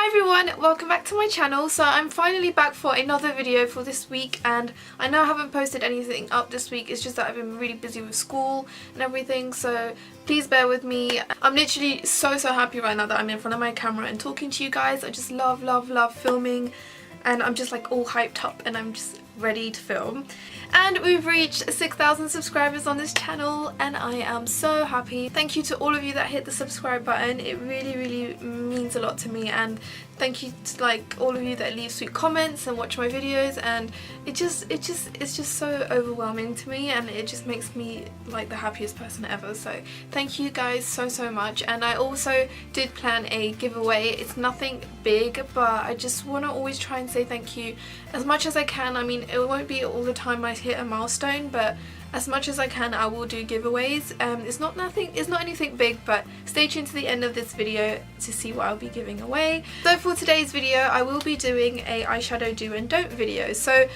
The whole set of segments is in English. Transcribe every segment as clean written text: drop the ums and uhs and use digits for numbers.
Hi everyone, welcome back to my channel. So I'm finally back for another video for this week, and I know I haven't posted anything up this week. It's just that I've been really busy with school and everything, so please bear with me. I'm literally so happy right now that I'm in front of my camera and talking to you guys. I just love filming, and I'm just like all hyped up and I'm just ready to film. And we've reached 6,000 subscribers on this channel and I am so happy. Thank you to all of you that hit the subscribe button. It really means a lot to me, and thank you to like all of you that leave sweet comments and watch my videos, and it's just so overwhelming to me, and it just makes me like the happiest person ever. So thank you guys so much. And I also did plan a giveaway. It's nothing big, but I just want to always try and say thank you as much as I can. I mean, it won't be all the time I hit a milestone, but as much as I can I will do giveaways. It's not anything big, but stay tuned to the end of this video to see what I'll be giving away. So for today's video I will be doing a eyeshadow do and don't video. So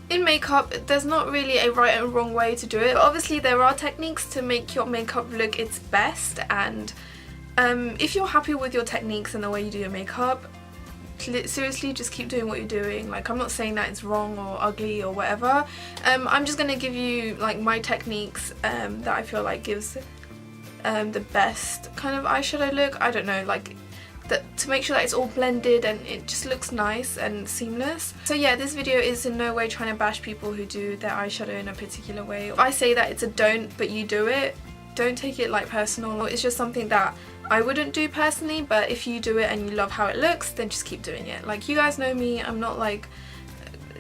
in makeup there's not really a right and wrong way to do it, but obviously there are techniques to make your makeup look its best, and if you're happy with your techniques and the way you do your makeup, seriously just keep doing what you're doing. Like, I'm not saying that it's wrong or ugly or whatever. I'm just gonna give you like my techniques that I feel like gives the best kind of eyeshadow look. I don't know, like to make sure that it's all blended and it just looks nice and seamless. So yeah, this video is in no way trying to bash people who do their eyeshadow in a particular way. If I say that it's a don't but you do it, don't take it like personal. It's just something that I wouldn't do personally, but if you do it and you love how it looks, then just keep doing it. Like, you guys know me, I'm not like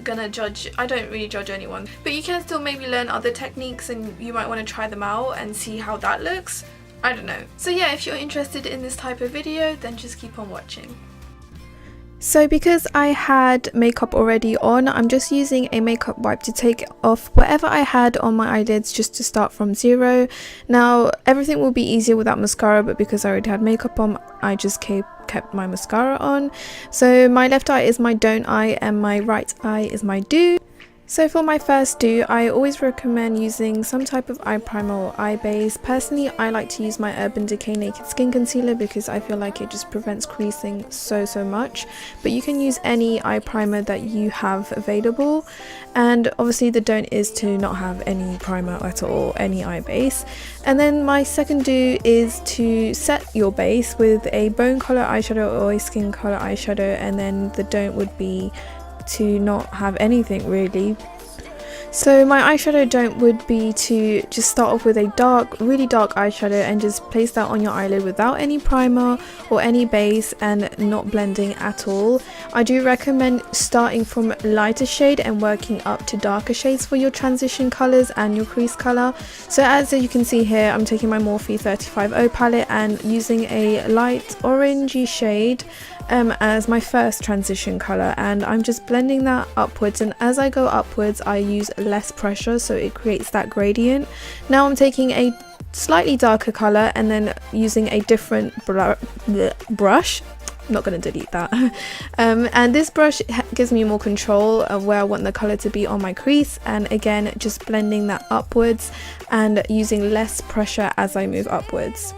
gonna judge. I don't really judge anyone, but you can still maybe learn other techniques and you might want to try them out and see how that looks. I don't know. So yeah, if you're interested in this type of video, then just keep on watching. So because I had makeup already on, I'm just using a makeup wipe to take off whatever I had on my eyelids, just to start from zero. Now everything will be easier without mascara, but because I already had makeup on, I just kept my mascara on. So my left eye is my don't eye and my right eye is my do. So for my first do, I always recommend using some type of eye primer or eye base. Personally, I like to use my Decay Naked Skin Concealer because I feel like it just prevents creasing so much. But you can use any eye primer that you have available. And obviously the don't is to not have any primer at all, any eye base. And then my second do is to set your base with a bone color eyeshadow or a skin color eyeshadow, and then the don't would be to not have anything really. So my eyeshadow don't would be to just start off with a really dark eyeshadow and just place that on your eyelid without any primer or any base and not blending at all. I do recommend starting from lighter shade and working up to darker shades for your transition colors and your crease color. So as you can see here, I'm taking my Morphe 350 palette and using a light orangey shade as my first transition color, and I'm just blending that upwards, and as I go upwards I use less pressure so it creates that gradient. Now I'm taking a slightly darker color and then using a different brush. I'm not going to delete that. And this brush gives me more control of where I want the color to be on my crease, and again just blending that upwards and using less pressure as I move upwards.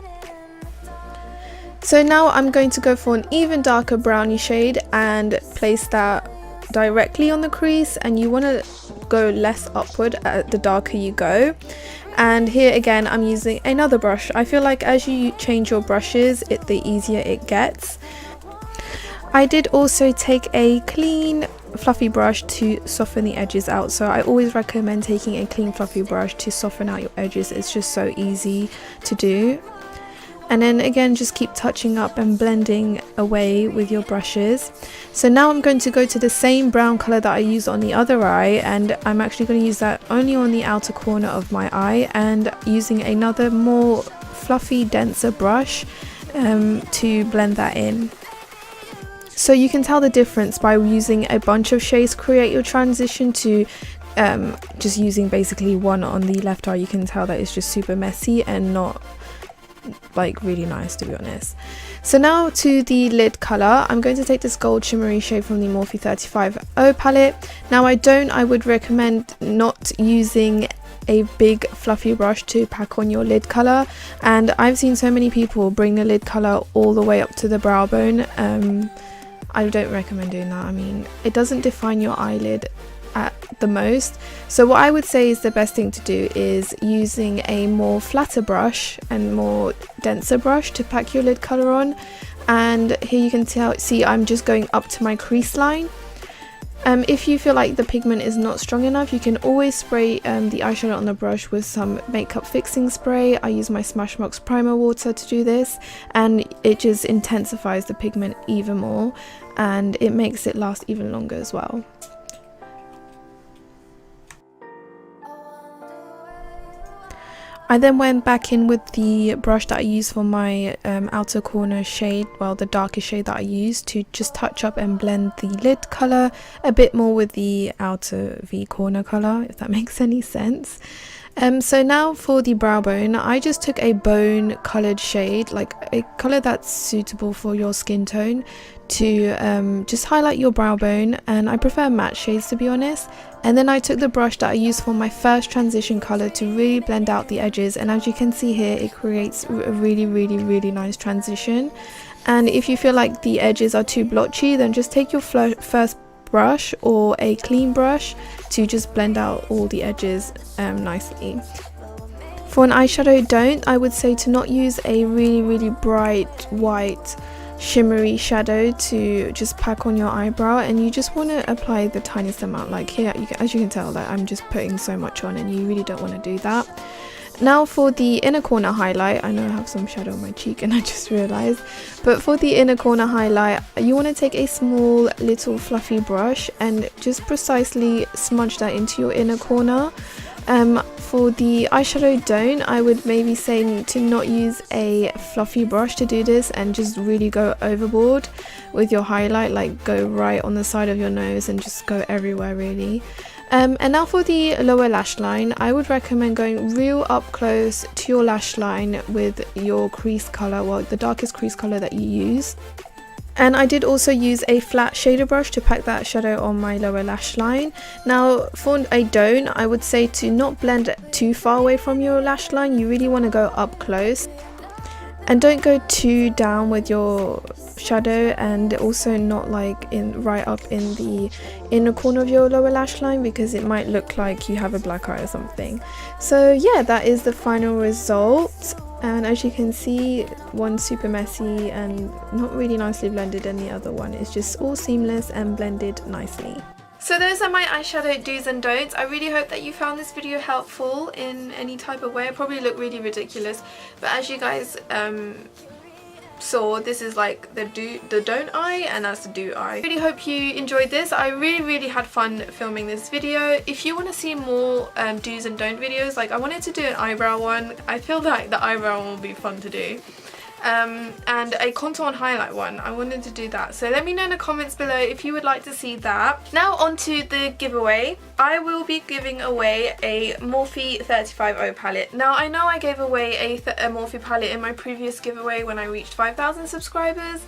So now I'm going to go for an even darker brownie shade and place that directly on the crease, and you want to go less upward the darker you go. And here again I'm using another brush. I feel like as you change your brushes, the easier it gets. I did also take a clean fluffy brush to soften the edges out, so I always recommend taking a clean fluffy brush to soften out your edges. It's just so easy to do. And then again just keep touching up and blending away with your brushes. So now I'm going to go to the same brown color that I used on the other eye, and I'm actually going to use that only on the outer corner of my eye, and using another more fluffy denser brush to blend that in. So you can tell the difference by using a bunch of shades to create your transition to just using basically one on the left eye. You can tell that it's just super messy and not like really nice, to be honest. So now to the lid color, I'm going to take this gold shimmery shade from the Morphe 350 palette. Now I would recommend not using a big fluffy brush to pack on your lid colour, and I've seen so many people bring the lid colour all the way up to the brow bone. I don't recommend doing that. I mean, it doesn't define your eyelid at the most. So what I would say is the best thing to do is using a more flatter brush and more denser brush to pack your lid colour on. And here you can see I'm just going up to my crease line. If you feel like the pigment is not strong enough, you can always spray the eyeshadow on the brush with some makeup fixing spray. I use my Smashbox primer water to do this, and it just intensifies the pigment even more, and it makes it last even longer as well. I then went back in with the brush that I used for my outer corner shade, well, the darkest shade that I used, to just touch up and blend the lid colour a bit more with the outer V corner colour, if that makes any sense. So now for the brow bone, I just took a bone coloured shade, like a colour that's suitable for your skin tone, to just highlight your brow bone, and I prefer matte shades, to be honest. And then I took the brush that I used for my first transition colour to really blend out the edges, and as you can see here, it creates a really nice transition. And if you feel like the edges are too blotchy, then just take your first brush or a clean brush to just blend out all the edges nicely. For an eyeshadow I would say to not use a really bright white shimmery shadow to just pack on your eyebrow, and you just want to apply the tiniest amount. Like here, as you can tell that I'm just putting so much on, and you really don't want to do that. Now for the inner corner highlight, I know I have some shadow on my cheek and I just realized, but for the inner corner highlight, you want to take a small little fluffy brush and just precisely smudge that into your inner corner. For the eyeshadow I would maybe say to not use a fluffy brush to do this, and just really go overboard with your highlight, like go right on the side of your nose and just go everywhere really. And now for the lower lash line, I would recommend going real up close to your lash line with your crease colour, well, the darkest crease colour that you use. And I did also use a flat shader brush to pack that shadow on my lower lash line. Now for a dome, I would say to not blend too far away from your lash line. You really want to go up close. And don't go too down with your shadow, and also not like right up in the inner corner of your lower lash line, because it might look like you have a black eye or something. So yeah, that is the final result. And as you can see, one's super messy and not really nicely blended, and the other one is just all seamless and blended nicely. So those are my eyeshadow do's and don'ts. I really hope that you found this video helpful in any type of way. I probably look really ridiculous, but as you guys saw, this is like the don't eye, and that's the do eye. I really hope you enjoyed this. I really had fun filming this video. If you want to see more do's and don't videos, like I wanted to do an eyebrow one. I feel like the eyebrow one will be fun to do. And a contour and highlight one. I wanted to do that, so let me know in the comments below if you would like to see that. Now onto the giveaway. I will be giving away a Morphe 350 palette. Now I know I gave away a Morphe palette in my previous giveaway when I reached 5,000 subscribers,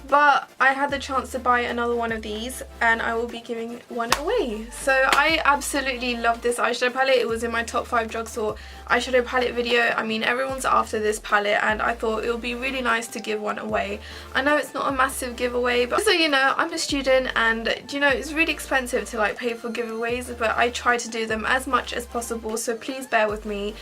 but I had the chance to buy another one of these, and I will be giving one away. So I absolutely love this eyeshadow palette. It was in my top 5 drugstore eyeshadow palette video. I mean, everyone's after this palette, and I thought it would be really nice to give one away. I know it's not a massive giveaway, but so you know, I'm a student, and you know, it's really expensive to like pay for giveaways, but I try to do them as much as possible, so please bear with me.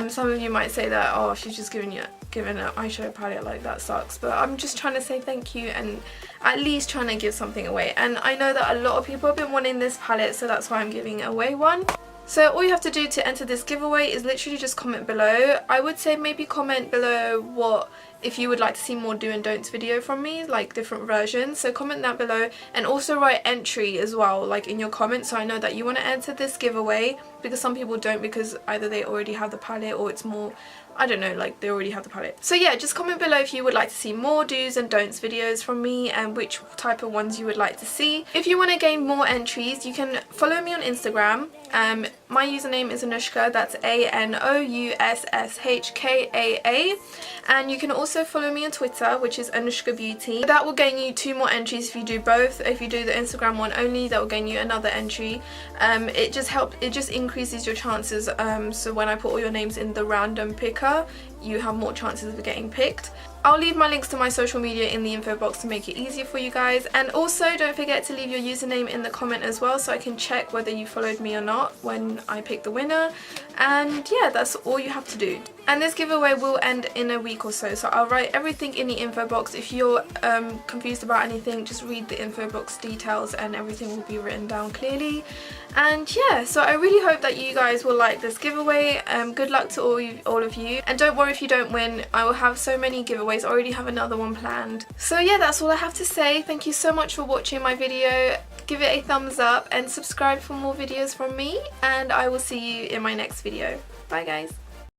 Some of you might say that, oh, she's just giving an eyeshadow palette, like that sucks, but I'm just trying to say thank you and at least trying to give something away. And I know that a lot of people have been wanting this palette, so that's why I'm giving away one. So all you have to do to enter this giveaway is literally just comment below. I would say maybe comment below if you would like to see more do and don'ts video from me, like different versions. So comment that below, and also write entry as well, like in your comments, so I know that you want to enter this giveaway, because some people don't, because either they already have the palette or it's more, I don't know, like they already have the palette. So yeah, just comment below if you would like to see more do's and don'ts videos from me, and which type of ones you would like to see. If you want to gain more entries, you can follow me on Instagram. my username is Anoushka, that's ANOUSSHKAA, and you can also follow me on Twitter, which is Anoushka Beauty. That will gain you 2 more entries if you do both. If you do the Instagram one only, that will gain you another entry. It just increases your chances, so when I put all your names in the random picker, you have more chances of getting picked. I'll leave my links to my social media in the info box to make it easier for you guys, and also don't forget to leave your username in the comment as well so I can check whether you followed me or not when I pick the winner. And yeah, that's all you have to do. And this giveaway will end in a week or so, so I'll write everything in the info box. If you're confused about anything, just read the info box details and everything will be written down clearly. And yeah, so I really hope that you guys will like this giveaway. Good luck to all of you, and don't worry if you don't win. I will have so many giveaways. I already have another one planned. So yeah, that's all I have to say. Thank you so much for watching my video. Give it a thumbs up and subscribe for more videos from me, and I will see you in my next video. Bye guys.